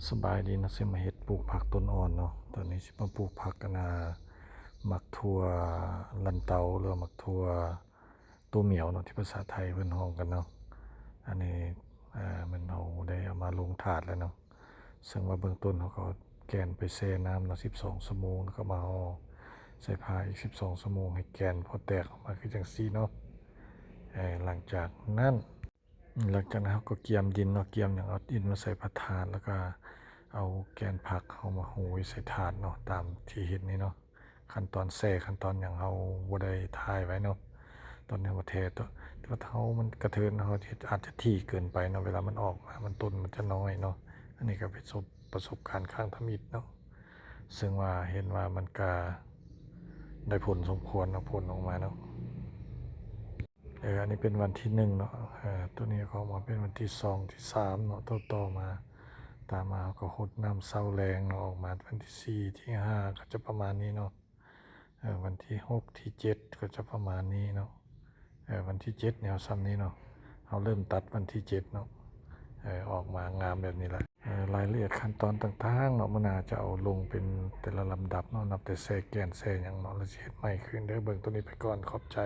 สบายดีนะสิมาเฮ็ดปลูกผักต้นอ่อนเนาะตอนนี้สิมาปลูกผักกันมักทั่วลันเตาหรือมักทั่วตัวเหมียวเนาะที่ภาษาไทยเพิ่นฮ้องกันเนาะอันนี้มันเฮาได้เอามาลงถาดแล้วเนาะซึ่งว่าเบื้องต้นเขาก็แกนไปแช่น้ำเนาะ12ชั่วโมงแล้วก็มาห่อใส่ผ้าอีก12ชั่วโมงให้แกนพอแตกออกมาคือจังซี่เนาะหลังจากนั้น เขาก็เกียมดินเนาะเกียมอย่างเอาดินมาใส่พระธาตุแล้วก็เอาแกนผักเอามาโหยใส่ถาดเนาะตามที่เห็นนี่เนาะขั้นตอนแซ่ขั้นตอนอย่างเราบ่ได้ถ่ายไว้เนาะตอนนี้ว่าเทตัวแต่ว่าเฮามันกระเทินเฮาเฮ็ดอาจจะถี่เกินไปเนาะเวลามันออกมามันต้นมันจะน้อยเนาะอันนี้ก็เป็นประสบการณ์ข้างทำอิฐเนาะซึ่งว่าเห็นว่ามันก็ได้ผลสมควรเนาะผลออกมาเนาะ อันนี้เป็นวันที่1เนาะตัวนี้เขามาเป็นวันที่2ที่3เนาะต่อมาตามมาก็หดน้ำเศร้าแรงเนาะออกมาวันที่4ที่5ก็จะประมาณนี้เนาะวันที่6ที่7ก็จะประมาณนี้เนาะวันที่7เนี่ยซ้ำนี้เนาะเราเริ่มตัดวันที่7เนาะออกมางามแบบนี้แหละรายละเอียดขั้นตอนต่างๆเนาะมันอาจจะเอาลงเป็นแต่ละลำดับเนาะนับแต่แทรกแกนแทรกอย่างเนาะแล้วสิเฮ็ดใหม่ขึ้นเด้อเบิ่งตัวนี้ไปก่อนขอบใจ